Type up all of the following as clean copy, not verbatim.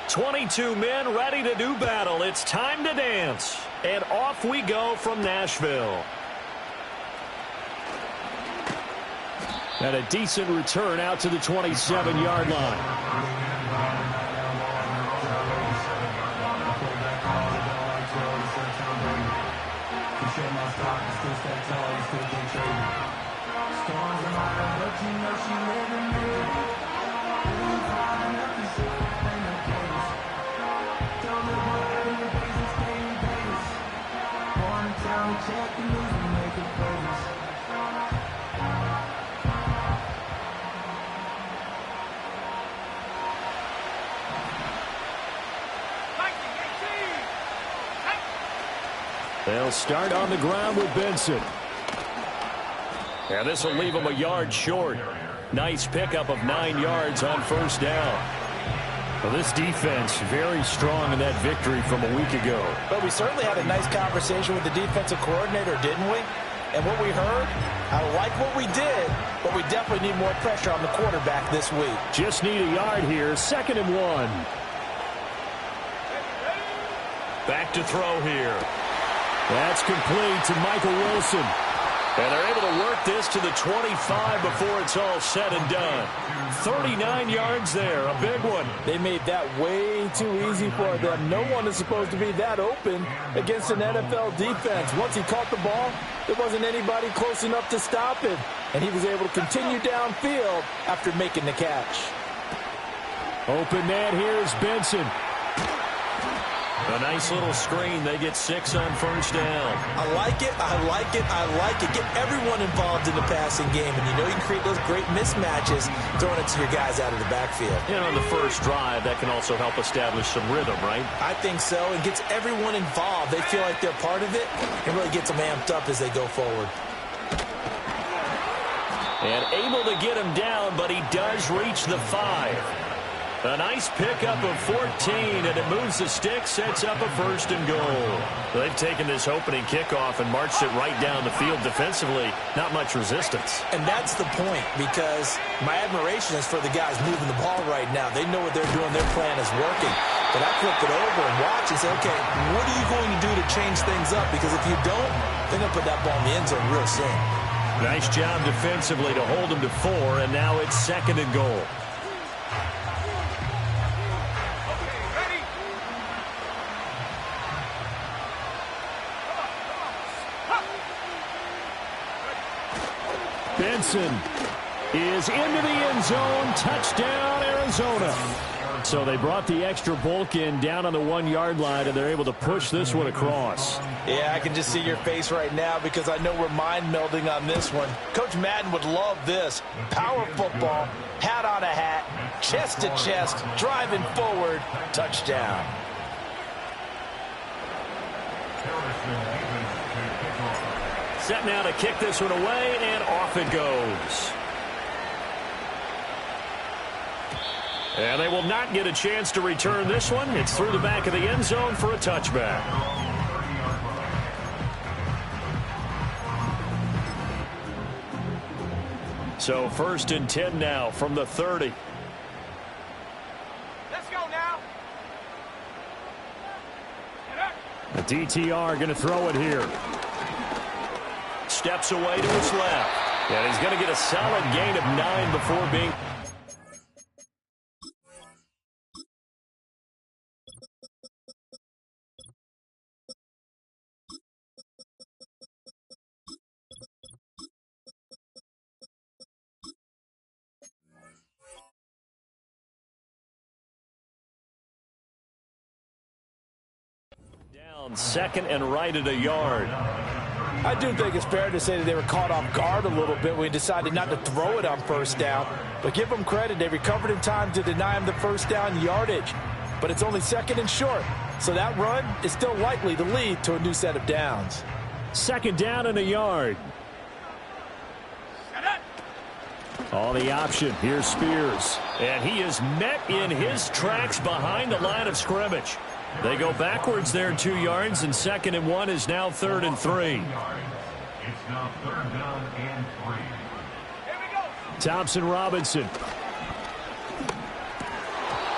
22 men ready to do battle. It's time to dance. And off we go from Nashville. And a decent return out to the 27-yard line. They'll start on the ground with Benson. And this will leave him a yard short. Nice pickup of 9 yards on first down. Well, this defense very strong in that victory from a week ago. But we certainly had a nice conversation with the defensive coordinator, didn't we? And what we heard, I like what we did, but we definitely need more pressure on the quarterback this week. Just need a yard here, 2nd and 1. Back to throw here. That's complete to Michael Wilson. And they're able to work this to the 25 before it's all said and done. 39 yards there, a big one. They made that way too easy for them. No one is supposed to be that open against an NFL defense. Once he caught the ball, there wasn't anybody close enough to stop him. And he was able to continue downfield after making the catch. Open man, here's Benson. A nice little screen. They get 6 on first down. I like it. I like it. I like it. Get everyone involved in the passing game. And you know you can create those great mismatches throwing it to your guys out of the backfield. And on the first drive, that can also help establish some rhythm, right? I think so. It gets everyone involved. They feel like they're part of it. It really gets them amped up as they go forward. And able to get him down, but he does reach the 5. A nice pickup of 14, and it moves the stick, sets up a 1st and goal. They've taken this opening kickoff and marched it right down the field defensively. Not much resistance. And that's the point, because my admiration is for the guys moving the ball right now. They know what they're doing. Their plan is working. But I flip it over and watch and say, okay, what are you going to do to change things up? Because if you don't, they're going to put that ball in the end zone real soon. Nice job defensively to hold them to 4, and now it's 2nd and goal. Benson is into the end zone. Touchdown, Arizona. So they brought the extra bulk in down on the 1-yard line, and they're able to push this one across. Yeah, I can just see your face right now because I know we're mind melding on this one. Coach Madden would love this. Power football, hat on a hat, chest to chest, driving forward, touchdown. Set now to kick this one away, and off it goes. And they will not get a chance to return this one. It's through the back of the end zone for a touchback. So 1st and 10 now from the 30. Let's go now. The DTR going to throw it here. Steps away to his left. And he's going to get a solid gain of 9 before being... Down 2nd and right at a yard. I do think it's fair to say that they were caught off guard a little bit when we decided not to throw it on first down. But give them credit. They recovered in time to deny him the first down yardage. But it's only 2nd and short. So that run is still likely to lead to a new set of downs. 2nd down and a yard. All the option. Here's Spears. And he is met in his tracks behind the line of scrimmage. They go backwards there 2 yards, and 2nd and 1 is now 3rd and 3. It's now 3rd down and 3. Here we go. Thompson Robinson.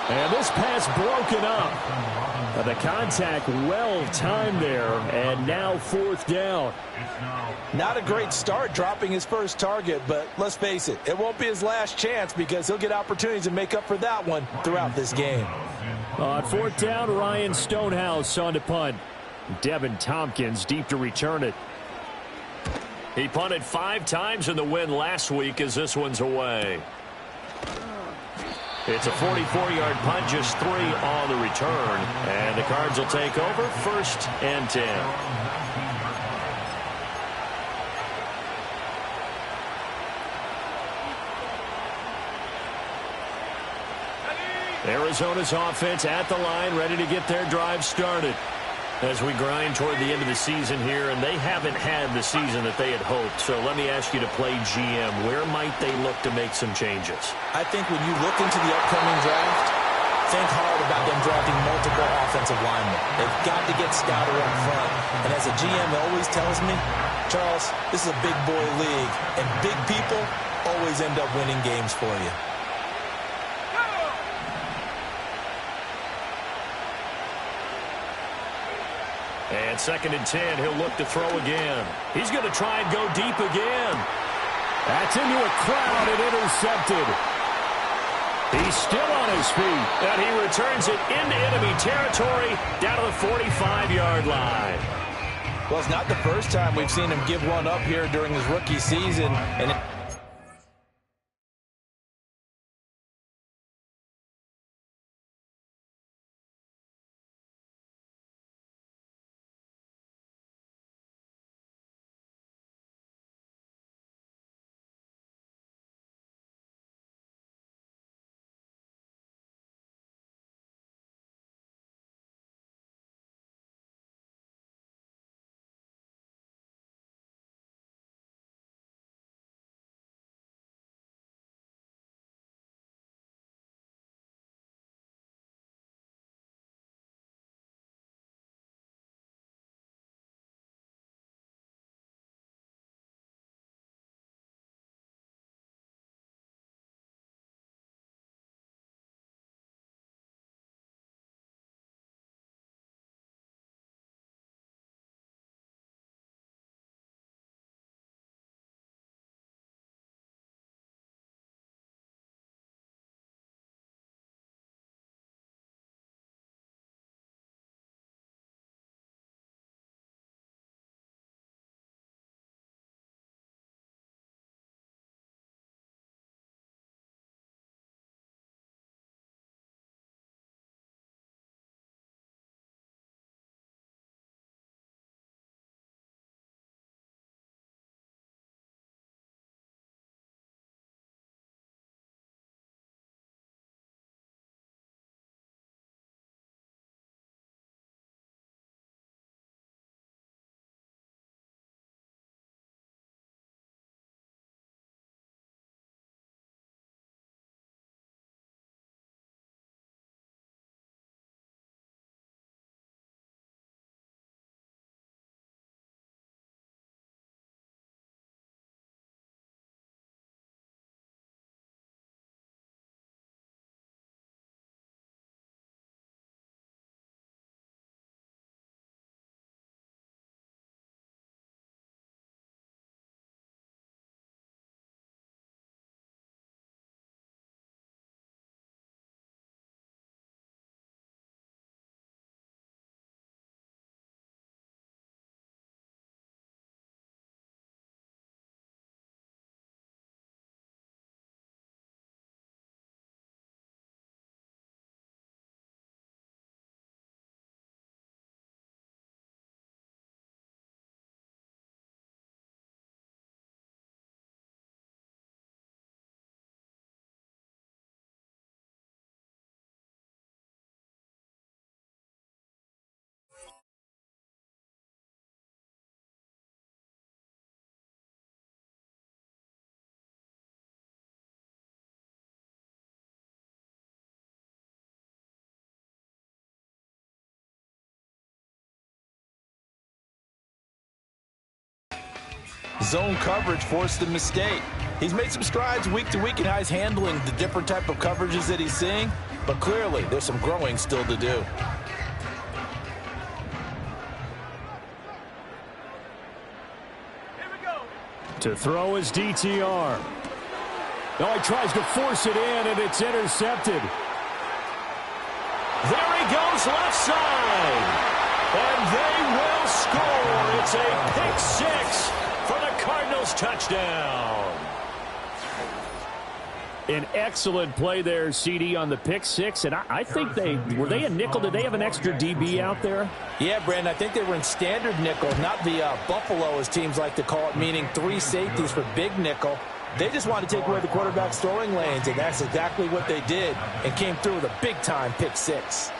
And this pass broken up. The contact well timed there, and now 4th down. Not a great start dropping his first target, but let's face it, it won't be his last chance because he'll get opportunities to make up for that one throughout this game. On 4th down, Ryan Stonehouse on to punt. Devin Tompkins deep to return it. He punted 5 times in the win last week as this one's away. It's a 44-yard punt, just 3 on the return. And the Cards will take over 1st and 10. Arizona's offense at the line, ready to get their drive started. As we grind toward the end of the season here, and they haven't had the season that they had hoped. So let me ask you to play GM. Where might they look to make some changes? I think when you look into the upcoming draft, think hard about them drafting multiple offensive linemen. They've got to get stouter up front. And as a GM always tells me, Charles, this is a big boy league, and big people always end up winning games for you. And 2nd and 10, he'll look to throw again. He's going to try and go deep again. That's into a crowd and intercepted. He's still on his feet, and he returns it into enemy territory down to the 45-yard line. Well, it's not the first time we've seen him give one up here during his rookie season. And zone coverage forced a mistake. He's made some strides week to week in how he's handling the different type of coverages that he's seeing, but clearly there's some growing still to do. To throw is DTR. Oh, he tries to force it in, and it's intercepted. There he goes left side. And they will score. It's a pick six for the Cardinals touchdown. An excellent play there, CD, on the pick six. And I think were they a nickel? Did they have an extra DB out there? Yeah, Brandon, I think they were in standard nickel, not the Buffalo, as teams like to call it, meaning 3 safeties for big nickel. They just wanted to take away the quarterback's throwing lanes, and that's exactly what they did, and came through with a big-time pick six.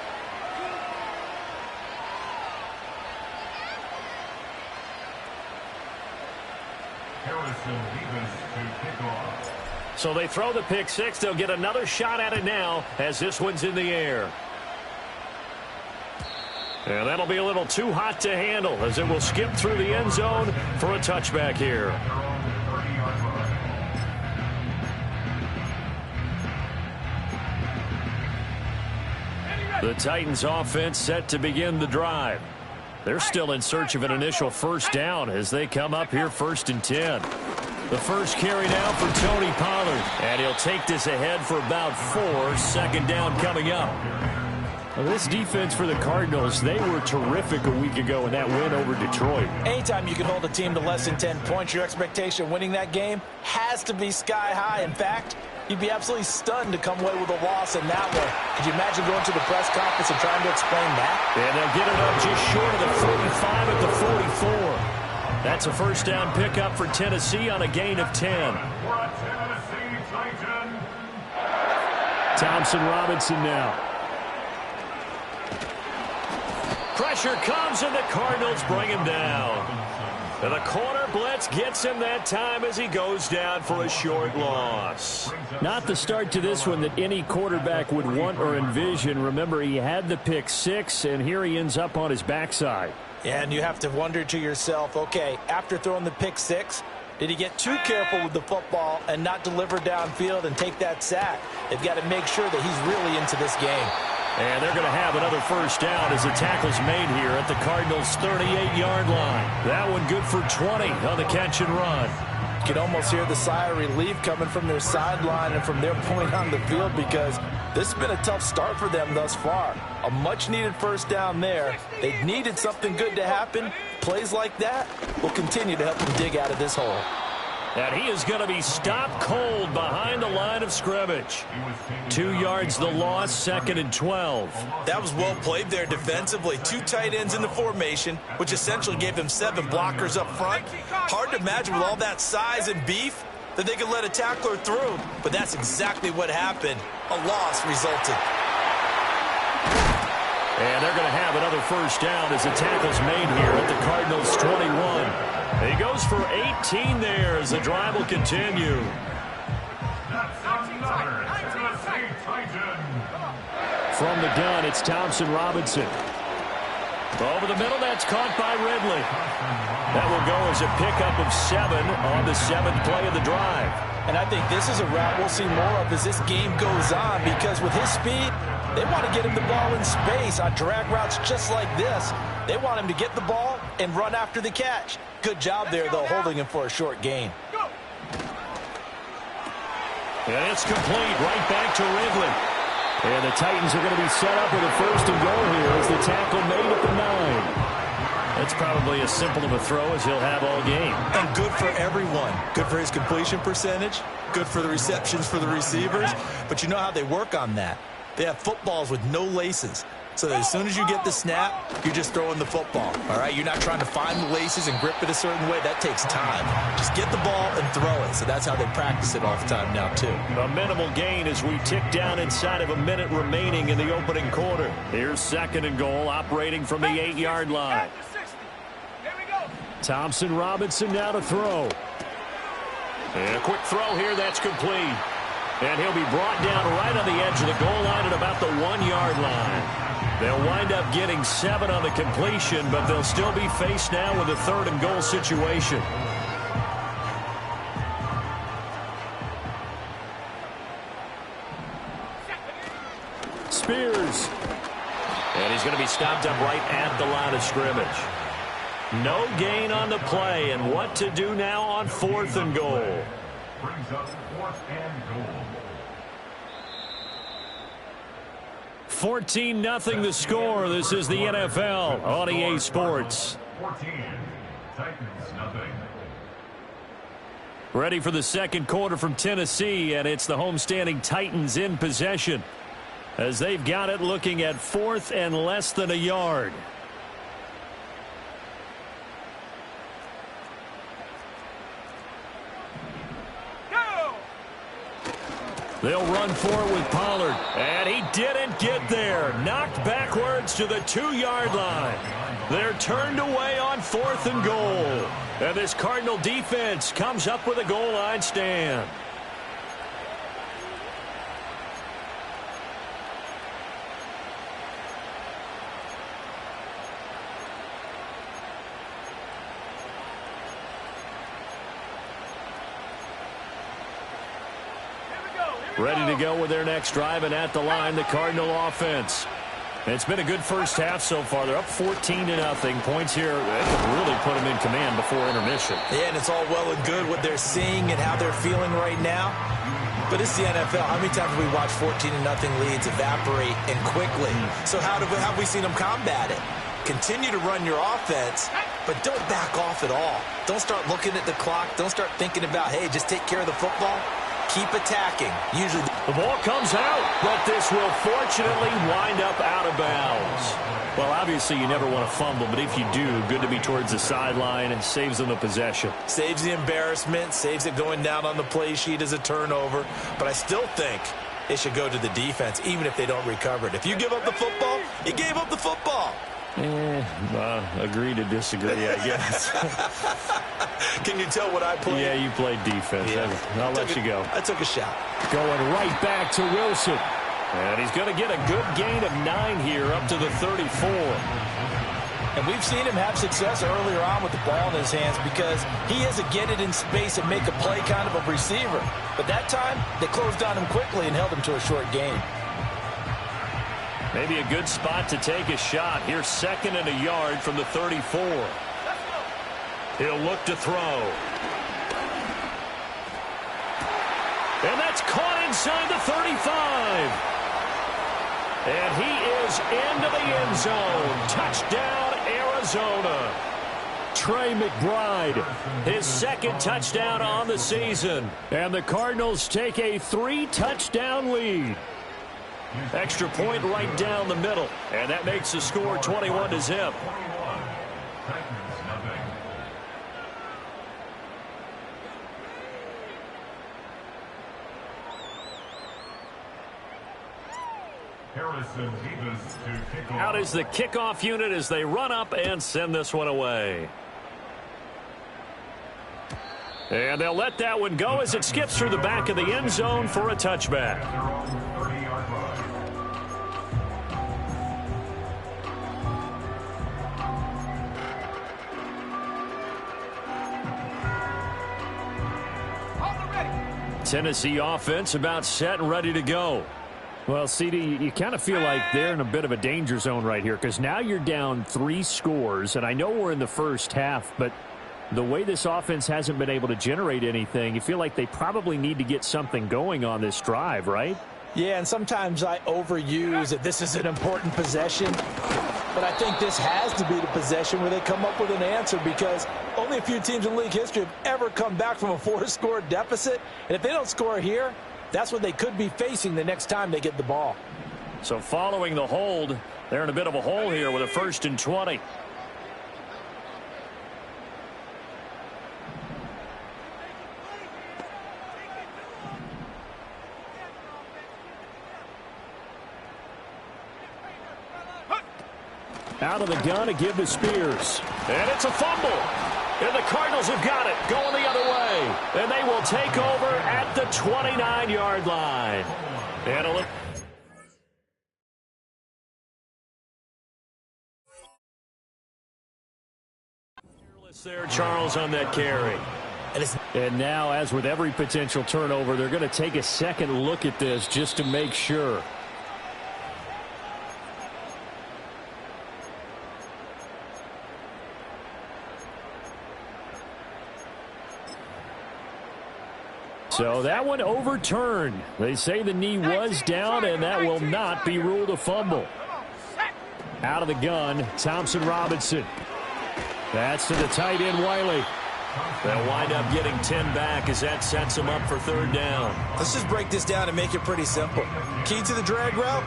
So they throw the pick six. They'll get another shot at it now as this one's in the air. And that'll be a little too hot to handle as it will skip through the end zone for a touchback here. The Titans offense set to begin the drive. They're still in search of an initial first down as they come up here 1st and 10. The first carry now for Tony Pollard. And he'll take this ahead for about 4. 2nd down coming up. Well, this defense for the Cardinals, they were terrific a week ago in that win over Detroit. Anytime you can hold a team to less than 10 points, your expectation winning that game has to be sky high. In fact, you'd be absolutely stunned to come away with a loss in that one. Could you imagine going to the press conference and trying to explain that? And they'll get it up just short of the 45 at the 44. That's a first down pickup for Tennessee on a gain of 10. Thompson Robinson now. Pressure comes, and the Cardinals bring him down. And the corner blitz gets him that time as he goes down for a short loss. Not the start to this one that any quarterback would want or envision. Remember, he had the pick six, and here he ends up on his backside. Yeah, and you have to wonder to yourself, okay, after throwing the pick six, did he get too careful with the football and not deliver downfield and take that sack? They've got to make sure that he's really into this game. And they're going to have another first down as the tackle's made here at the Cardinals' 38-yard line. That one good for 20 on the catch and run. You can almost hear the sigh of relief coming from their sideline and from their point on the field because this has been a tough start for them thus far. A much-needed first down there. They needed something good to happen. Plays like that will continue to help them dig out of this hole. And he is going to be stopped cold behind the line of scrimmage. 2 yards the loss, 2nd and 12. That was well played there defensively. 2 tight ends in the formation, which essentially gave them 7 blockers up front. Hard to imagine with all that size and beef that they could let a tackler through, but that's exactly what happened. A loss resulted. And they're going to have another first down as the tackle's made here at the Cardinals' 21. He goes for 18 there as the drive will continue. From the gun, it's Thompson Robinson. Over the middle, that's caught by Ridley. That will go as a pickup of 7 on the 7th play of the drive. And I think this is a route we'll see more of as this game goes on because with his speed, they want to get him the ball in space on drag routes just like this. They want him to get the ball and run after the catch. Good job there, though, holding him for a short gain. And it's complete right back to Ridley. And the Titans are going to be set up with a first and goal here as the tackle made at the 9. That's probably as simple of a throw as he'll have all game. And good for everyone. Good for his completion percentage. Good for the receptions for the receivers. But you know how they work on that. They have footballs with no laces. So that as soon as you get the snap, you're just throwing the football. All right, you're not trying to find the laces and grip it a certain way. That takes time. Just get the ball and throw it. So that's how they practice it all the time now, too. A minimal gain as we tick down inside of a minute remaining in the opening quarter. Here's 2nd and goal, operating from the 8-yard line. Thompson Robinson now to throw. And a quick throw here, that's complete. And he'll be brought down right on the edge of the goal line at about the 1-yard line. They'll wind up getting 7 on the completion, but they'll still be faced now with a 3rd and goal situation. he's going to be stopped up right at the line of scrimmage. No gain on the play, and what to do now on 4th and goal. Brings up 4th and goal. 14-0 the score. This is the NFL on EA Sports. 14. Titans nothing. Ready for the second quarter from Tennessee, and it's the homestanding Titans in possession as they've got it looking at 4th and less than a yard. They'll run for it with Pollard, and he didn't get there. Knocked backwards to the 2-yard line. They're turned away on 4th and goal. And this Cardinal defense comes up with a goal line stand. Ready to go with their next drive, and at the line, the Cardinal offense. It's been a good first half so far. They're up 14-0. Points here, they could really put them in command before intermission. Yeah, and it's all well and good what they're seeing and how they're feeling right now. But it's the NFL. How many times have we watched 14-0 leads evaporate and quickly? So how have we seen them combat it? Continue to run your offense, but don't back off at all. Don't start looking at the clock. Don't start thinking about, hey, just take care of the football. Keep attacking. Usually the ball comes out, but this will fortunately wind up out of bounds. Well, obviously you never want to fumble, but if you do, good to be towards the sideline and saves them the possession. Saves the embarrassment, saves it going down on the play sheet as a turnover. But I still think it should go to the defense, even if they don't recover it. If you give up the football, you gave up the football. Agree to disagree, I guess. Can you tell what I played? Yeah, you played defense. Yeah. I'll let you go. I took a shot. Going right back to Wilson. And he's going to get a good gain of 9 here up to the 34. And we've seen him have success earlier on with the ball in his hands because he is a get it in space and make a play kind of a receiver. But that time, they closed on him quickly and held him to a short gain. Maybe a good spot to take a shot. Here's 2nd and a yard from the 34. He'll look to throw. And that's caught inside the 35. And he is into the end zone. Touchdown, Arizona. Trey McBride, his 2nd touchdown on the season. And the Cardinals take a 3-touchdown lead. Extra point right down the middle. And that makes the score 21-0. Out is the kickoff unit as they run up and send this one away. And they'll let that one go as it skips through the back of the end zone for a touchback. Tennessee offense about set and ready to go. Well, CD, you kind of feel like they're in a bit of a danger zone right here because now you're down 3 scores, and I know we're in the first half, but the way this offense hasn't been able to generate anything, you feel like they probably need to get something going on this drive, right? Yeah, and sometimes I overuse that this is an important possession, but I think this has to be the possession where they come up with an answer because only a few teams in league history have ever come back from a 4-score deficit, and if they don't score here, that's what they could be facing the next time they get the ball. So following the hold, they're in a bit of a hole here with a 1st and 20. Out of the gun to give to Spears. And it's a fumble. And the Cardinals have got it going the other way. And they will take over at the 29-yard line. And a little... there, Charles, on that carry. And now, as with every potential turnover, they're going to take a second look at this just to make sure. So that one overturned. They say the knee was down, and that will not be ruled a fumble. Out of the gun, Thompson Robinson. That's to the tight end, Wiley. They'll wind up getting 10 back as that sets them up for third down. Let's just break this down and make it pretty simple. Key to the drag route,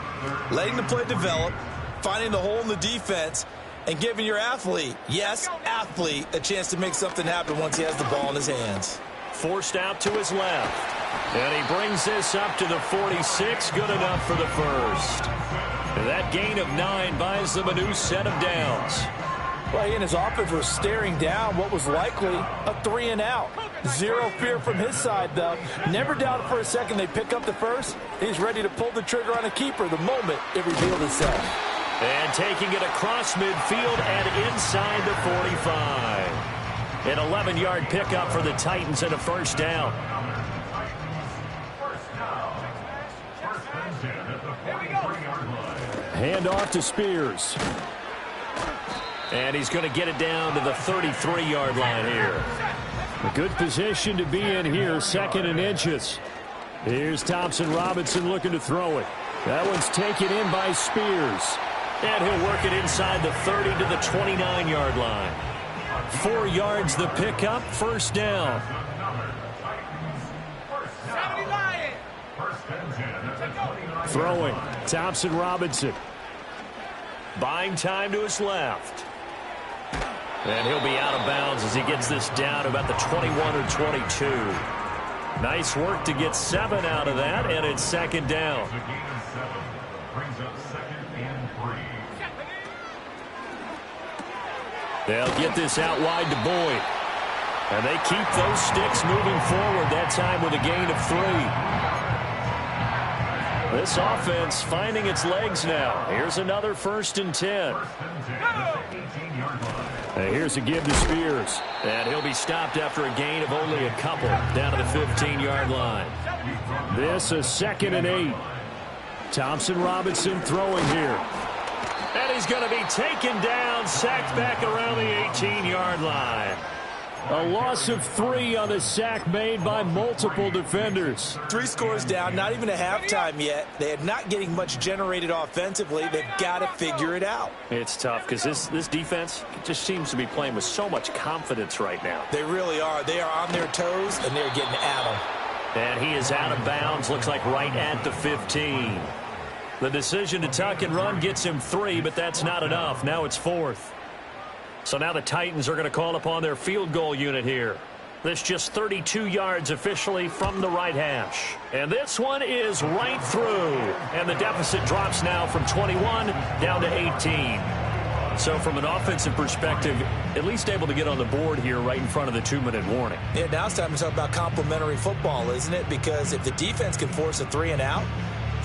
letting the play develop, finding the hole in the defense, and giving your athlete, yes, athlete, a chance to make something happen once he has the ball in his hands. Forced out to his left. And he brings this up to the 46. Good enough for the first. And that gain of 9 buys them a new set of downs. Well, he and his offense were staring down what was likely a 3-and-out. Zero fear from his side, though. Never doubted for a second they pick up the first. He's ready to pull the trigger on a keeper the moment it revealed itself. And taking it across midfield and inside the 45. An 11-yard pickup for the Titans and a first down. Hand off to Spears. And he's going to get it down to the 33-yard line here. A good position to be in here, 2nd and inches. Here's Thompson Robinson looking to throw it. That one's taken in by Spears. And he'll work it inside the 30 to the 29-yard line. 4 yards the pickup, first down. Throwing, Thompson Robinson. Buying time to his left. And he'll be out of bounds as he gets this down about the 21 or 22. Nice work to get 7 out of that, and it's 2nd down. They'll get this out wide to Boyd. And they keep those sticks moving forward, that time with a gain of 3. This offense finding its legs now. Here's another 1st and 10. And here's a give to Spears. And he'll be stopped after a gain of only a couple down to the 15-yard line. This a 2nd and 8. Thompson Robinson throwing here. And he's going to be taken down, sacked back around the 18-yard line. A loss of 3 on the sack made by multiple defenders. 3 scores down, not even a halftime yet. They are not getting much generated offensively. They've got to figure it out. It's tough because this defense just seems to be playing with so much confidence right now. They really are. They are on their toes, and they're getting at them. And he is out of bounds, looks like right at the 15. The decision to tuck and run gets him 3, but that's not enough. Now it's 4th. So now the Titans are going to call upon their field goal unit here. This just 32 yards officially from the right hash. And this one is right through. And the deficit drops now from 21 down to 18. So from an offensive perspective, at least able to get on the board here right in front of the 2-minute warning. Yeah, now it's time to talk about complementary football, isn't it? Because if the defense can force a 3-and-out,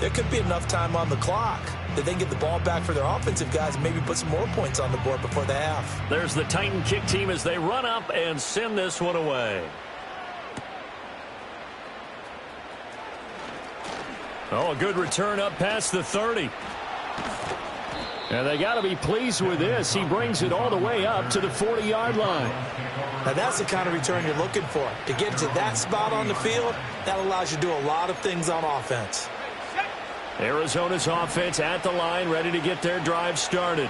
there could be enough time on the clock that they can get the ball back for their offensive guys and maybe put some more points on the board before the half. There's the Titan kick team as they run up and send this one away. Oh, a good return up past the 30. And they got to be pleased with this. He brings it all the way up to the 40-yard line. Now that's the kind of return you're looking for. To get to that spot on the field, that allows you to do a lot of things on offense. Arizona's offense at the line, ready to get their drive started.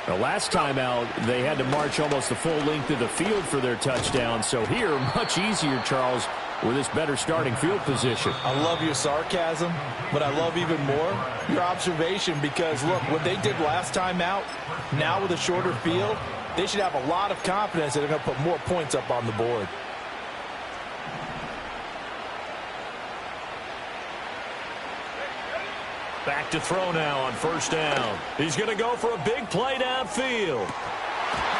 The last time out, they had to march almost the full length of the field for their touchdown. So here, much easier, Charles, with this better starting field position. I love your sarcasm, but I love even more your observation because, look, what they did last time out, now with a shorter field, they should have a lot of confidence that they're going to put more points up on the board. Back to throw now on 1st down. He's going to go for a big play downfield.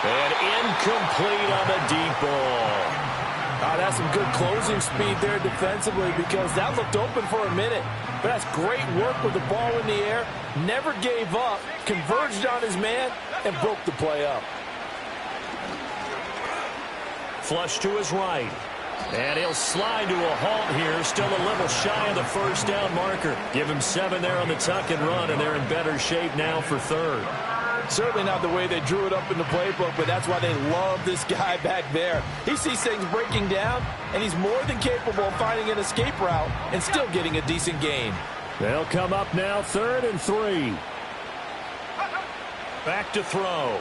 And incomplete on the deep ball. That's some good closing speed there defensively because that looked open for a minute. But that's great work with the ball in the air. Never gave up, converged on his man, and broke the play up. Flush to his right. And he'll slide to a halt here. Still a little shy of the 1st down marker. Give him 7 there on the tuck and run, and they're in better shape now for 3rd. Certainly not the way they drew it up in the playbook, but that's why they love this guy back there. He sees things breaking down, and he's more than capable of finding an escape route and still getting a decent gain. They'll come up now 3rd and 3. Back to throw.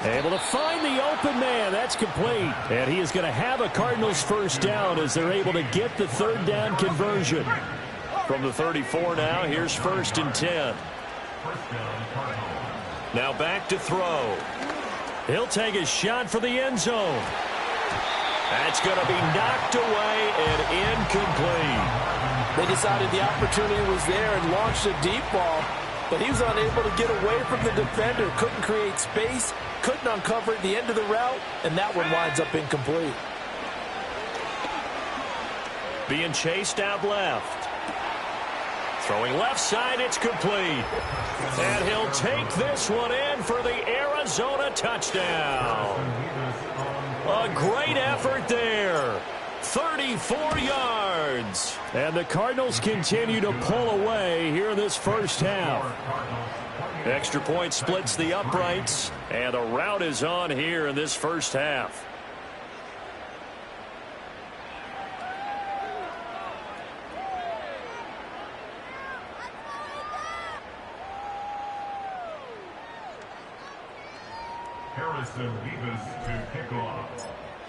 Able to find the open man. That's complete. And he is going to have a Cardinals first down as they're able to get the 3rd down conversion. From the 34 now, here's 1st and 10. Now back to throw. He'll take a shot for the end zone. That's going to be knocked away and incomplete. They decided the opportunity was there and launched a deep ball, but he was unable to get away from the defender. Couldn't create space, couldn't uncover at the end of the route, and that one winds up incomplete. Being chased out left. Throwing left side, it's complete. And he'll take this one in for the Arizona touchdown. A great effort there. 34 yards. And the Cardinals continue to pull away here in this first half. Extra point splits the uprights, and a rout is on here in this first half.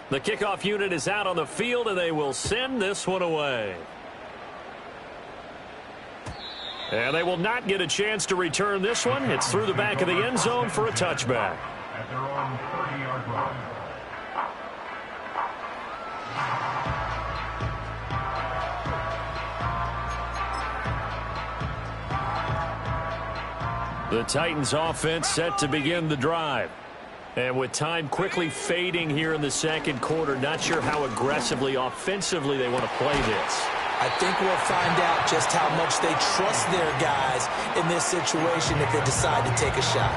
The kickoff unit is out on the field, and they will send this one away. And they will not get a chance to return this one. It's through the back of the end zone for a touchback. At their own 30-yard line. The Titans offense set to begin the drive. And with time quickly fading here in the second quarter, not sure how aggressively, offensively they want to play this. I think we'll find out just how much they trust their guys in this situation if they decide to take a shot.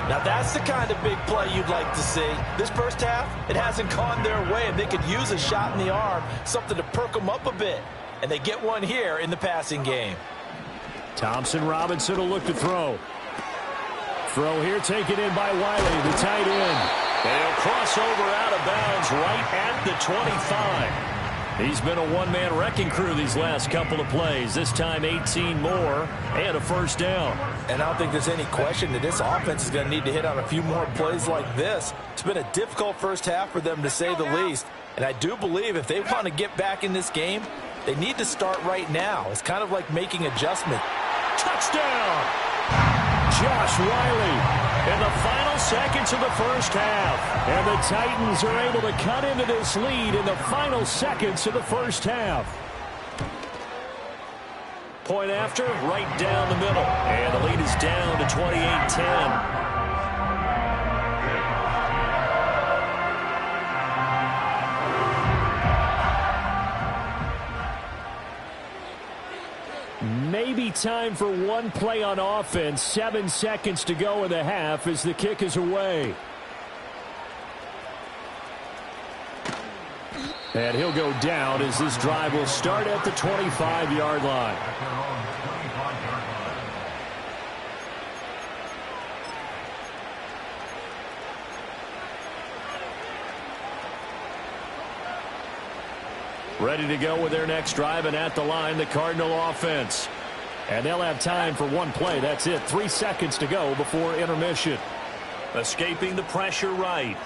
Now that's the kind of big play you'd like to see. This first half, it hasn't gone their way, and they could use a shot in the arm, something to perk them up a bit. And they get one here in the passing game. Thompson Robinson will look to throw. Throw here taken in by Wiley, the tight end. And he'll cross over out of bounds right at the 25. He's been a one-man wrecking crew these last couple of plays. This time 18 more and a first down. And I don't think there's any question that this offense is going to need to hit on a few more plays like this. It's been a difficult first half for them, to say the least. And I do believe if they want to get back in this game, they need to start right now. It's kind of like making adjustment. Touchdown! Josh Wiley in the final seconds of the first half. And the Titans are able to cut into this lead in the final seconds of the first half. Point after, right down the middle. And the lead is down to 28-10. Maybe time for one play on offense. 7 seconds to go in the half as the kick is away. And he'll go down as this drive will start at the 25-yard line. Ready to go with their next drive, and at the line, the Cardinal offense. And they'll have time for one play. That's it. 3 seconds to go before intermission. Escaping the pressure right.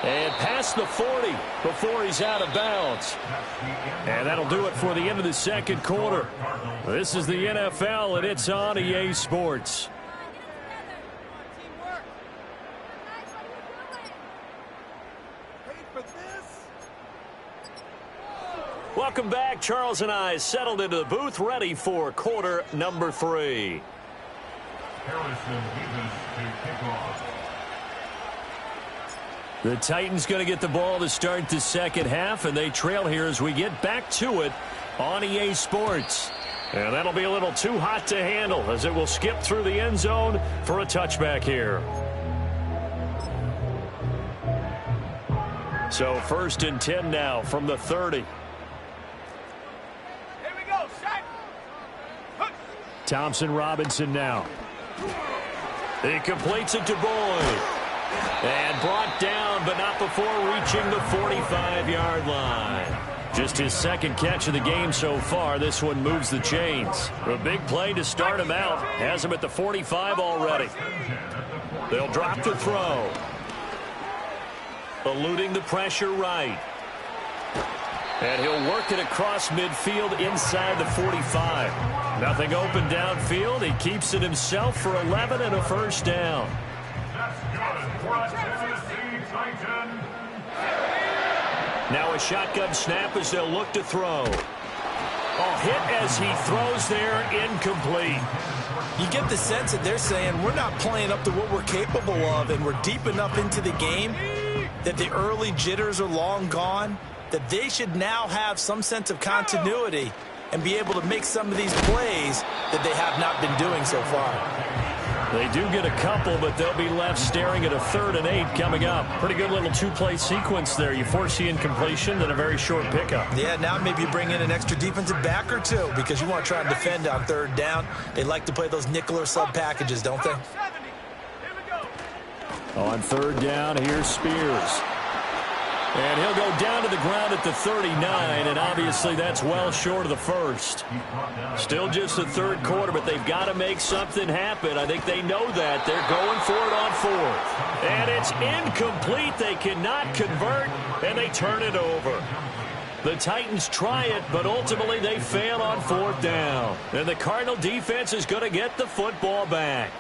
And past the 40 before he's out of bounds. And that'll do it for the end of the second quarter. This is the NFL, and it's on EA Sports. Welcome back. Charles and I settled into the booth, ready for quarter number 3. The Titans going to get the ball to start the second half, and they trail here as we get back to it on EA Sports. And that'll be a little too hot to handle as it will skip through the end zone for a touchback here. So 1st and 10 now from the 30. Here we go, set. Thompson Robinson now. He completes it to Boyd. And brought down, but not before reaching the 45-yard line. Just his second catch of the game so far. This one moves the chains. A big play to start him out. Has him at the 45 already. They'll drop the throw. Eluding the pressure right. And he'll work it across midfield inside the 45. Nothing open downfield. He keeps it himself for 11 and a first down. Now a shotgun snap as they'll look to throw. Hit as he throws there, incomplete. You get the sense that they're saying we're not playing up to what we're capable of, and we're deep enough into the game that the early jitters are long gone, that they should now have some sense of continuity and be able to make some of these plays that they have not been doing so far. They do get a couple, but they'll be left staring at a 3rd and 8 coming up. Pretty good little two-play sequence there. You force the incompletion, then a very short pickup. Yeah, now maybe you bring in an extra defensive back or two because you want to try and defend on 3rd down. They like to play those nickel or sub packages, don't they? On 3rd down, here's Spears. And he'll go down to the ground at the 39, and obviously that's well short of the first. Still just the 3rd quarter, but they've got to make something happen. I think they know that. They're going for it on 4th. And it's incomplete. They cannot convert, and they turn it over. The Titans try it, but ultimately they fail on 4th down. And the Cardinal defense is going to get the football back.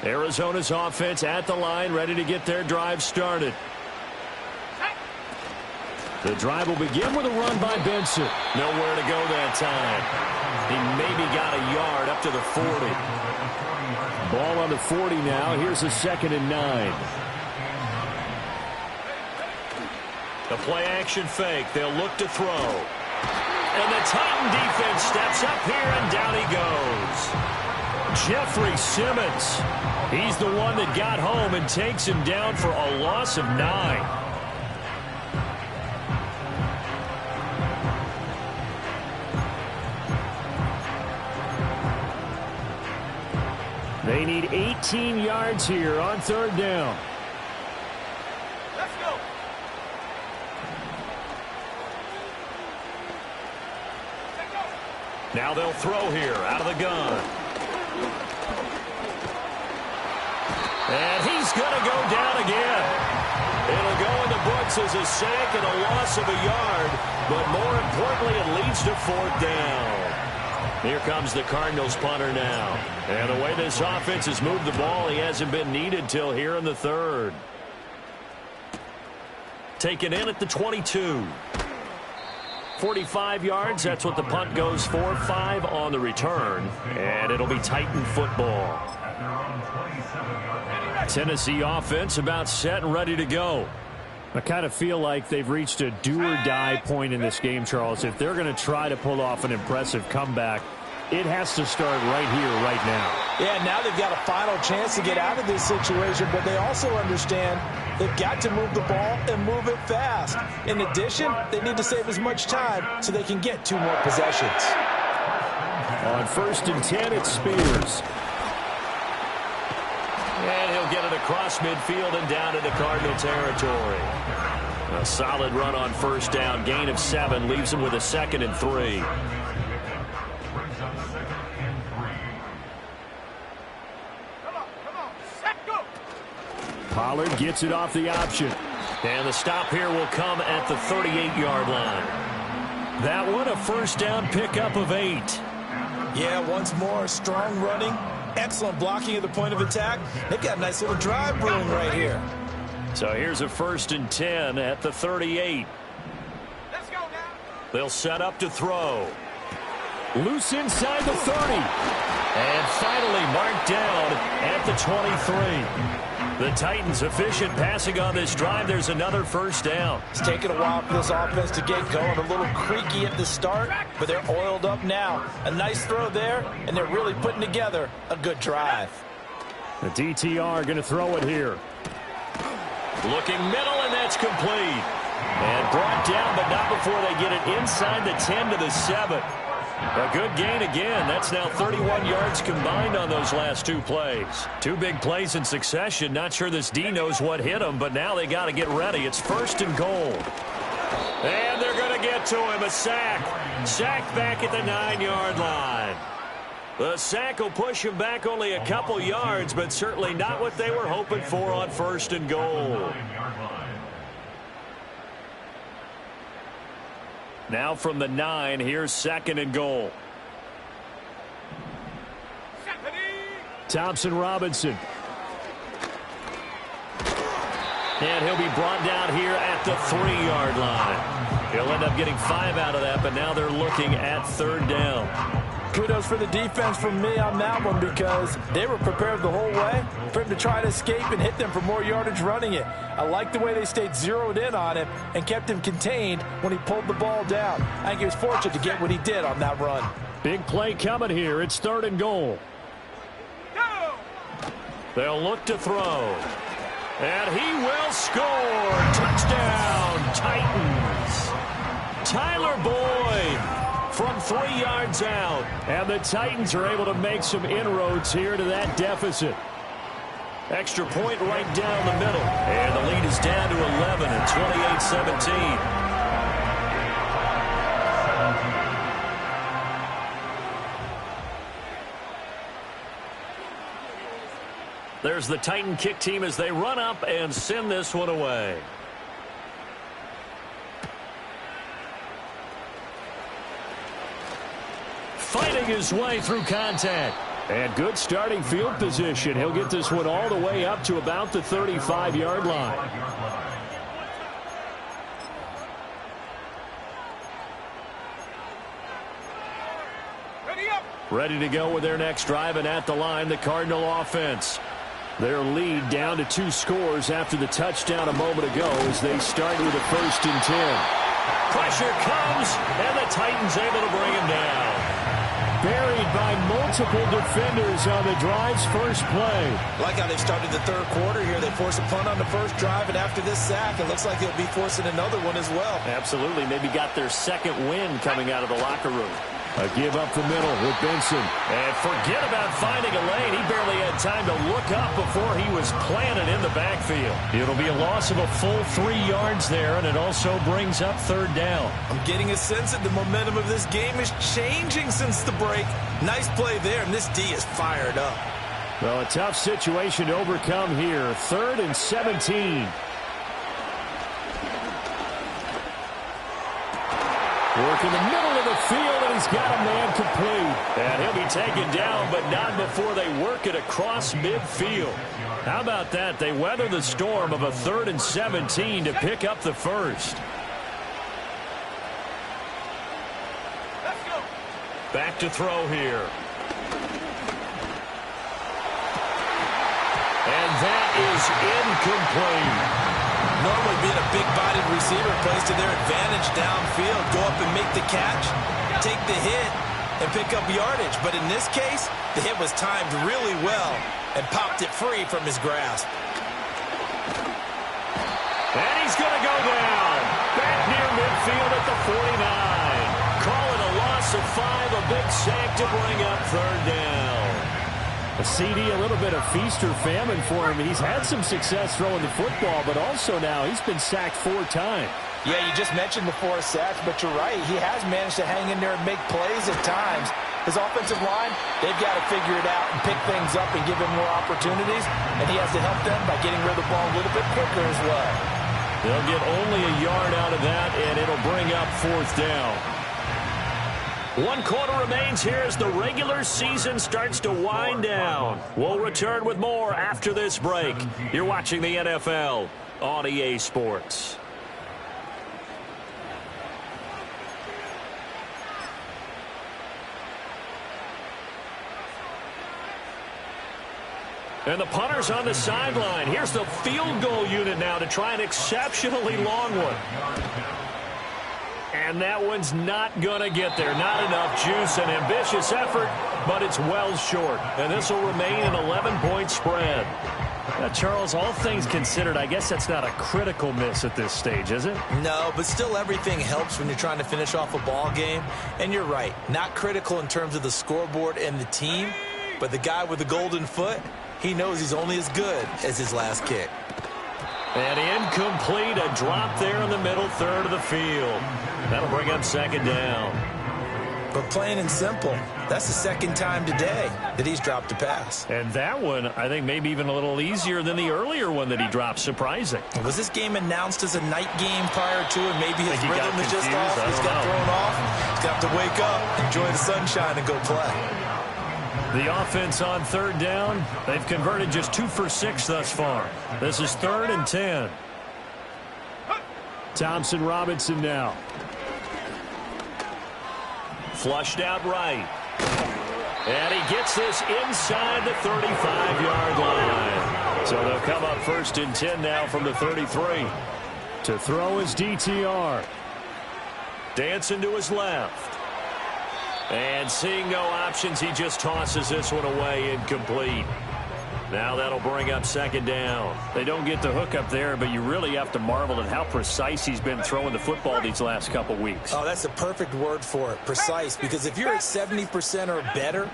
Arizona's offense at the line, ready to get their drive started. The drive will begin with a run by Benson. Nowhere to go that time. He maybe got a yard up to the 40. Ball on the 40 now. Here's a 2nd and 9. The play-action fake. They'll look to throw. And the Titan defense steps up here, and down he goes. Jeffrey Simmons. He's the one that got home and takes him down for a loss of 9. They need 18 yards here on 3rd down. Let's go. Now they'll throw here out of the gun. And he's going to go down again. It'll go in the books as a sack and a loss of a yard. But more importantly, it leads to 4th down. Here comes the Cardinals punter now. And the way this offense has moved the ball, he hasn't been needed till here in the 3rd. Taken in at the 22. 45 yards, that's what the punt goes for. 5 on the return. And it'll be Titan football. Tennessee offense about set and ready to go. I kind of feel like they've reached a do-or-die point in this game, Charles. If they're going to try to pull off an impressive comeback, it has to start right here, right now. Yeah, now they've got a final chance to get out of this situation, but they also understand they've got to move the ball and move it fast. In addition, they need to save as much time so they can get 2 more possessions. On 1st and 10, it's Spears. And he'll get it across midfield and down into Cardinal territory. A solid run on 1st down. Gain of 7 leaves him with a 2nd and 3. Pollard gets it off the option. And the stop here will come at the 38-yard line. That one a 1st down pickup of 8. Yeah, once more, strong running. Excellent blocking at the point of attack. They've got a nice little drive brewing right here. So here's a 1st and 10 at the 38. Let's go now. They'll set up to throw. Loose inside the 30. And finally marked down at the 23. The Titans efficient passing on this drive. There's another 1st down. It's taken a while for this offense to get going. A little creaky at the start, but they're oiled up now. A nice throw there, and they're really putting together a good drive. The DTR going to throw it here. Looking middle, and that's complete. And brought down, but not before they get it inside the 10 to the 7. A good gain again. That's now 31 yards combined on those last two plays. Two big plays in succession. Not sure this D knows what hit them, but now they got to get ready. It's 1st and goal. And they're going to get to him. A sack. Sacked back at the 9-yard line. The sack will push him back only a couple yards, but certainly not what they were hoping for on 1st and goal. Now from the 9, here's 2nd and goal. Thompson Robinson. And he'll be brought down here at the 3-yard line. He'll end up getting 5 out of that, but now they're looking at 3rd down. Kudos for the defense from me on that one because they were prepared the whole way for him to try to escape and hit them for more yardage running it. I like the way they stayed zeroed in on him and kept him contained when he pulled the ball down. I think he was fortunate to get what he did on that run. Big play coming here. It's 3rd and goal. They'll look to throw. And he will score. Touchdown, Titans. Tyler Boyd from 3 yards out. And the Titans are able to make some inroads here to that deficit. Extra point right down the middle. And the lead is down to 11 at 28-17. There's the Titan kick team as they run up and send this one away. Fighting his way through contact. And good starting field position. He'll get this one all the way up to about the 35-yard line. Ready to go with their next drive, and at the line, the Cardinal offense. Their lead down to 2 scores after the touchdown a moment ago as they start with a 1st and 10. Pressure comes, and the Titans able to bring him down. Buried by multiple defenders on the drive's first play. Like how they've started the 3rd quarter here. They force a punt on the first drive, and after this sack, it looks like they'll be forcing another one as well. Absolutely. Maybe got their 2nd win coming out of the locker room. A give up the middle with Benson. And forget about finding a lane. He barely had time to look up before he was planted in the backfield. It'll be a loss of a full 3 yards there, and it also brings up 3rd down. I'm getting a sense that the momentum of this game is changing since the break. Nice play there, and this D is fired up. Well, a tough situation to overcome here. 3rd and 17. Work in the middle of the field, and he's got a man complete. And he'll be taken down, but not before they work it across midfield. How about that? They weather the storm of a 3rd and 17 to pick up the first. Let's go. Back to throw here. And that is incomplete. Normally being a big-bodied receiver plays to their advantage downfield. Go up and make the catch, take the hit, and pick up yardage. But in this case, the hit was timed really well and popped it free from his grasp. And he's going to go down. Back near midfield at the 49. Call it a loss of 5, a big sack to bring up 3rd down. A CD, a little bit of feast or famine for him. He's had some success throwing the football, but also now he's been sacked 4 times. Yeah, you just mentioned the 4 sacks, but you're right. He has managed to hang in there and make plays at times. His offensive line, they've got to figure it out and pick things up and give him more opportunities, and he has to help them by getting rid of the ball a little bit quicker as well. They'll get only a yard out of that, and it'll bring up 4th down. 1 quarter remains here as the regular season starts to wind down. We'll return with more after this break. You're watching the NFL on EA Sports. And the punter's on the sideline. Here's the field goal unit now to try an exceptionally long one. And that one's not going to get there. Not enough juice. An ambitious effort, but it's well short. And this will remain an 11-point spread. Charles, all things considered, I guess that's not a critical miss at this stage, is it? No, but still everything helps when you're trying to finish off a ball game. And you're right, not critical in terms of the scoreboard and the team, but the guy with the golden foot, he knows he's only as good as his last kick. And incomplete, a drop there in the middle third of the field. That'll bring up second down. But plain and simple, that's the second time today that he's dropped a pass. And that one, I think, maybe even a little easier than the earlier one that he dropped. Surprising. Was this game announced as a night game prior to it? Maybe his rhythm is just off. He's got thrown off. He's got to wake up, enjoy the sunshine, and go play. The offense on third down, they've converted just 2 for 6 thus far. This is 3rd and 10. Thompson Robinson now. Flushed out right. And he gets this inside the 35-yard line. So they'll come up 1st and 10 now from the 33. To throw is DTR. Dancing to his left. And seeing no options, he just tosses this one away, incomplete. Now that'll bring up second down. They don't get the hook up there, but you really have to marvel at how precise he's been throwing the football these last couple weeks. Oh, that's the perfect word for it, precise, because if you're at 70% or better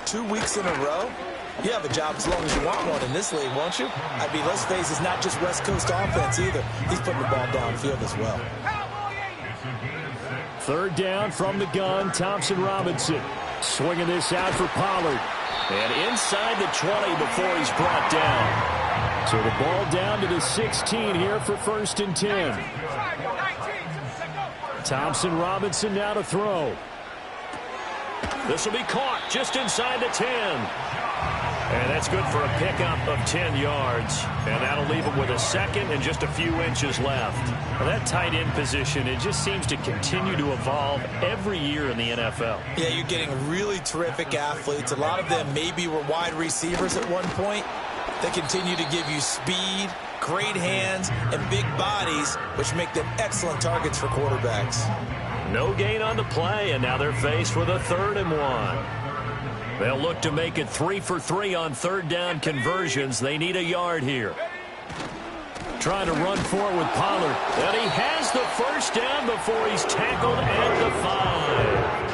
2 weeks in a row, you have a job as long as you want one in this league, won't you? I mean, let's face it, it's not just West Coast offense either. He's putting the ball downfield as well. 3rd down from the gun, Thompson Robinson. Swinging this out for Pollard. And inside the 20 before he's brought down. So the ball down to the 16 here for 1st and 10. Thompson Robinson now to throw. This will be caught just inside the 10. And that's good for a pickup of 10 yards. And that'll leave him with a second and just a few inches left. Well, that tight end position, it just seems to continue to evolve every year in the NFL. Yeah, you're getting really terrific athletes. A lot of them maybe were wide receivers at one point. They continue to give you speed, great hands, and big bodies, which make them excellent targets for quarterbacks. No gain on the play, and now they're faced with a 3rd and 1. They'll look to make it 3 for 3 on 3rd down conversions. They need a yard here. Trying to run for it with Pollard. And he has the 1st down before he's tackled at the 5.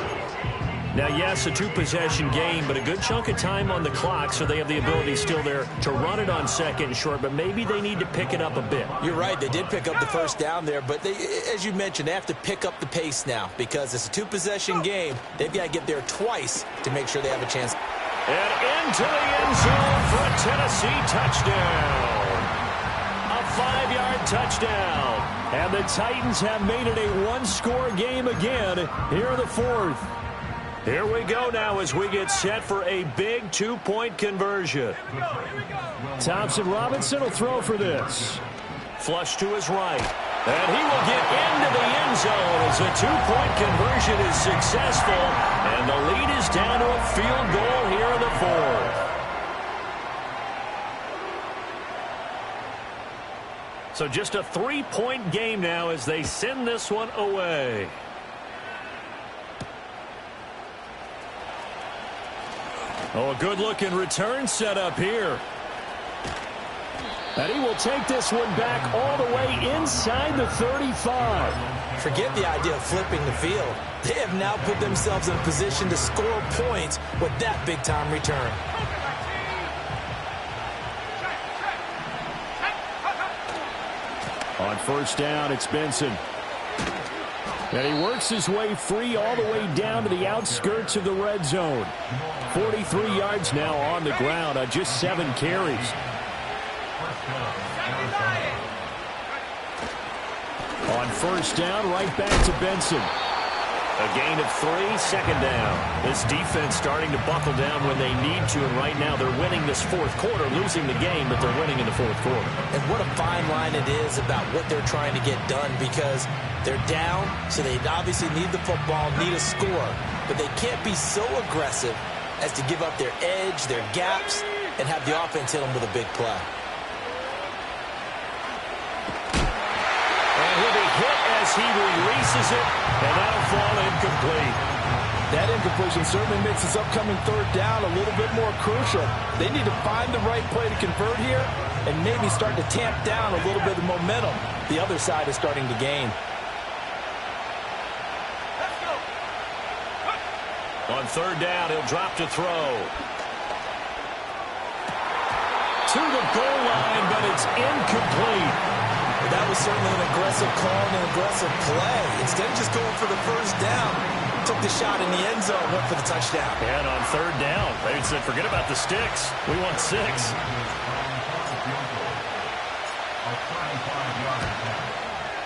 Now, yes, a 2-possession game, but a good chunk of time on the clock, so they have the ability still there to run it on 2nd and short, but maybe they need to pick it up a bit. You're right. They did pick up the 1st down there, but they, as you mentioned, they have to pick up the pace now because it's a 2-possession game. They've got to get there twice to make sure they have a chance. And into the end zone for a Tennessee touchdown. A 5-yard touchdown. And the Titans have made it a 1-score game again here in the 4th. Here we go now as we get set for a big 2-point conversion. Thompson Robinson will throw for this. Flush to his right. And he will get into the end zone as a 2-point conversion is successful. And the lead is down to a field goal here in the 4th. So just a 3-point game now as they send this one away. Oh, a good-looking return set up here. And he will take this one back all the way inside the 35. Forget the idea of flipping the field. They have now put themselves in a position to score points with that big-time return. On 1st down, it's Benson. And he works his way free all the way down to the outskirts of the red zone. 43 yards now on the ground on just 7 carries. On 1st down, right back to Benson. A gain of 3, 2nd down. This defense starting to buckle down when they need to, and right now they're winning this 4th quarter, losing the game, but they're winning in the 4th quarter. And what a fine line it is about what they're trying to get done, because they're down, so they obviously need the football, need a score, but they can't be so aggressive as to give up their edge, their gaps, and have the offense hit them with a big play. And he'll be hit as he releases it, and that'll fall incomplete. That incompletion certainly makes this upcoming third down a little bit more crucial. They need to find the right play to convert here and maybe start to tamp down a little bit of momentum the other side is starting to gain. On third down, he'll drop to throw. To the goal line, but it's incomplete. That was certainly an aggressive call and an aggressive play. Instead of just going for the first down, took the shot in the end zone, went for the touchdown. And on third down, they said, forget about the sticks. We want 6.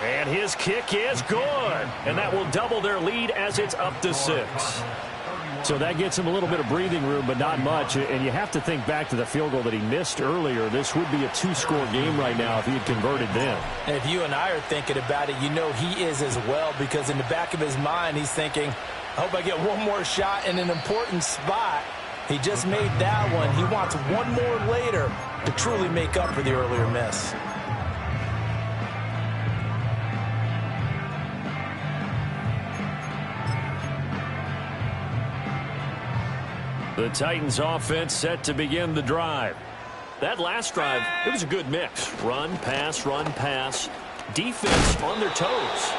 And his kick is good. And that will double their lead as it's up to 6. So that gets him a little bit of breathing room, but not much. And you have to think back to the field goal that he missed earlier. This would be a 2-score game right now if he had converted then. And if you and I are thinking about it, you know he is as well, because in the back of his mind, he's thinking, I hope I get one more shot in an important spot. He just made that one. He wants one more later to truly make up for the earlier miss. The Titans offense set to begin the drive. That last drive, it was a good mix. Run, pass, defense on their toes.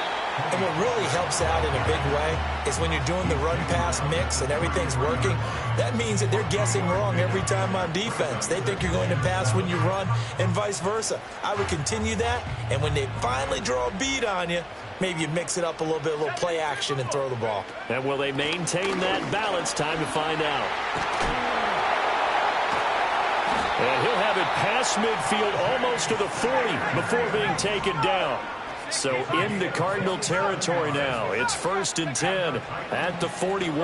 And what really helps out in a big way is when you're doing the run-pass mix and everything's working, that means that they're guessing wrong every time on defense. They think you're going to pass when you run and vice versa. I would continue that, and when they finally draw a beat on you, maybe you mix it up a little bit, a little play action, and throw the ball. And will they maintain that balance? Time to find out. And he'll have it past midfield almost to the 40 before being taken down. So into Cardinal territory now. It's 1st and 10 at the 41.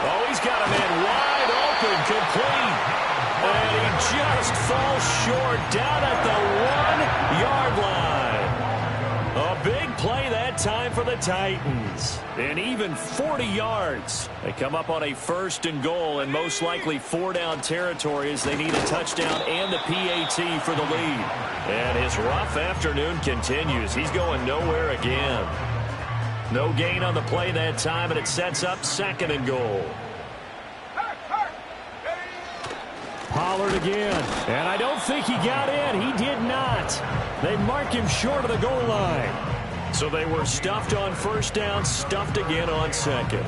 Oh, he's got a man wide open, complete. And he just falls short down at the 1-yard line. A big play that time for the Titans. And even 40 yards. They come up on a 1st and goal, and most likely 4-down territory as they need a touchdown and the PAT for the lead. And his rough afternoon continues. He's going nowhere again. No gain on the play that time, and it sets up 2nd and goal. Pollard again, and I don't think he got in. He did not. They mark him short of the goal line. So they were stuffed on 1st down, stuffed again on 2nd.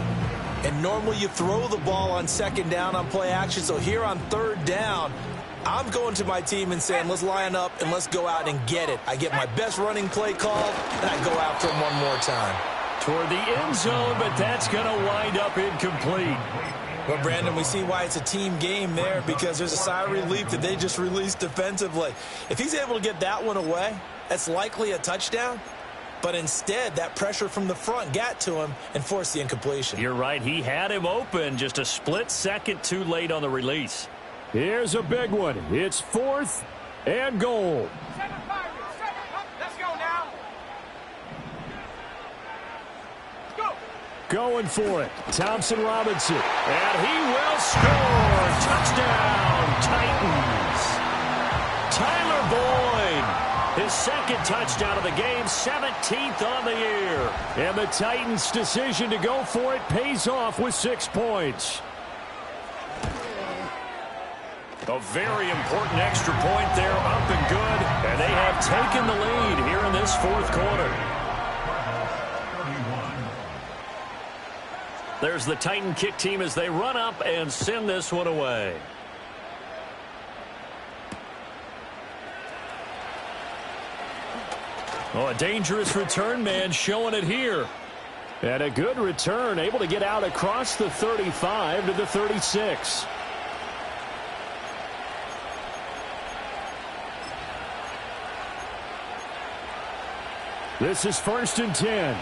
And normally you throw the ball on 2nd down on play action, so here on 3rd down, I'm going to my team and saying, let's line up and let's go out and get it. I get my best running play called, and I go after him one more time. Toward the end zone, but that's going to wind up incomplete. Well, Brandon, we see why it's a team game there, because there's a sigh of relief that they just released defensively. If he's able to get that one away, that's likely a touchdown. But instead, that pressure from the front got to him and forced the incompletion. You're right. He had him open, just a split second too late on the release. Here's a big one. It's 4th and goal. Let's go now. Go. Going for it. Thompson Robinson. And he will score. Touchdown, Titans. Tyler Boyd. His 2nd touchdown of the game, 17th on the year. And the Titans' decision to go for it pays off with 6 points. A very important extra point there, up and good. And they have taken the lead here in this 4th quarter. There's the Titan kick team as they run up and send this one away. Oh, a dangerous return man showing it here. And a good return, able to get out across the 35 to the 36. This is 1st and 10.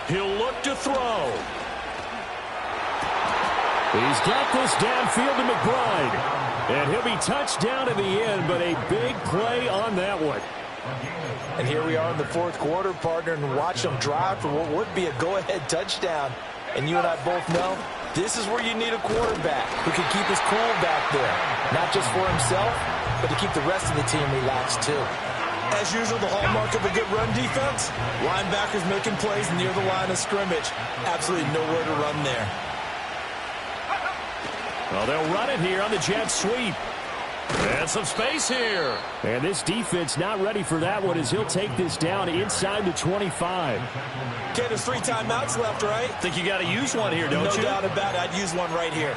He'll look to throw. He's got this downfield to McBride. And he'll be touched down in the end, but a big play on that one. And here we are in the 4th quarter, partner, and watch them drive for what would be a go-ahead touchdown. And you and I both know this is where you need a quarterback who can keep his cool back there. Not just for himself, but to keep the rest of the team relaxed too. As usual, the hallmark of a good run defense, linebackers making plays near the line of scrimmage. Absolutely nowhere to run there. Well, they'll run it here on the jet sweep. And some space here. And this defense not ready for that one as he'll take this down inside the 25. Okay, there's 3 timeouts left, right? Think you got to use one here, don't you? No doubt about it. I'd use one right here.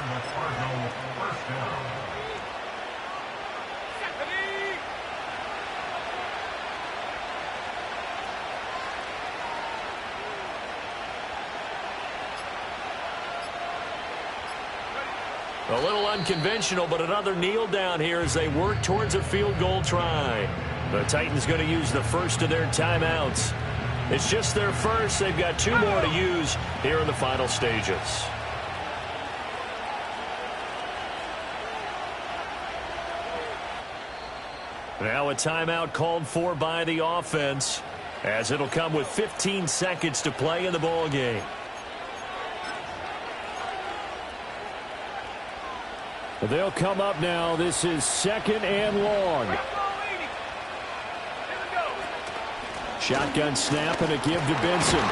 A little unconventional, but another kneel down here as they work towards a field goal try. The Titans going to use the first of their timeouts. It's just their first. They've got 2 more to use here in the final stages. Now a timeout called for by the offense, as it'll come with 15 seconds to play in the ball game. They'll come up now. This is 2nd and long. Shotgun snap and a give to Benson.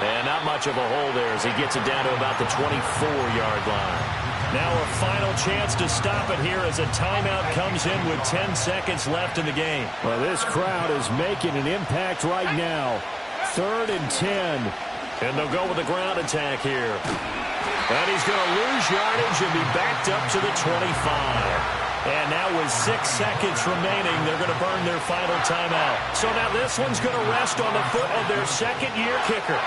And not much of a hole there as he gets it down to about the 24-yard line. Now a final chance to stop it here as a timeout comes in with 10 seconds left in the game. Well, this crowd is making an impact right now. 3rd and 10. And they'll go with the ground attack here. And he's going to lose yardage and be backed up to the 25. And now with 6 seconds remaining, they're going to burn their final timeout. So now this one's going to rest on the foot of their second-year kicker.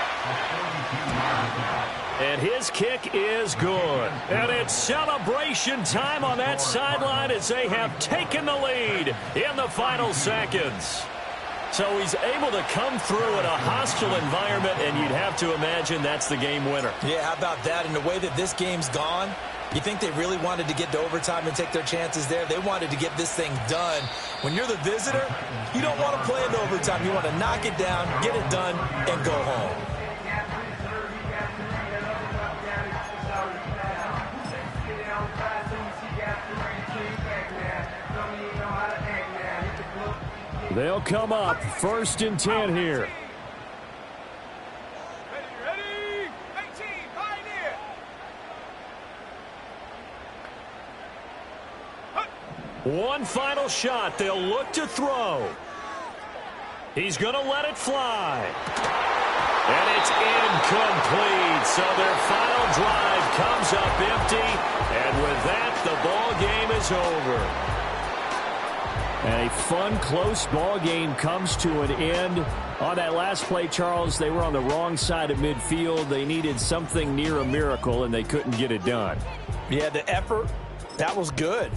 And his kick is good. And it's celebration time on that sideline as they have taken the lead in the final seconds. So he's able to come through in a hostile environment, and you'd have to imagine that's the game winner. Yeah, how about that? And the way that this game's gone, you think they really wanted to get to overtime and take their chances there? They wanted to get this thing done. When you're the visitor, you don't want to play into overtime. You want to knock it down, get it done, and go home. They'll come up 1st and 10 here. Ready? 18, pioneer. One final shot. They'll look to throw. He's going to let it fly. And it's incomplete. So their final drive comes up empty. And with that, the ball game is over. And a fun, close ball game comes to an end. On that last play, Charles, they were on the wrong side of midfield. They needed something near a miracle, and they couldn't get it done. Yeah, the effort, that was good.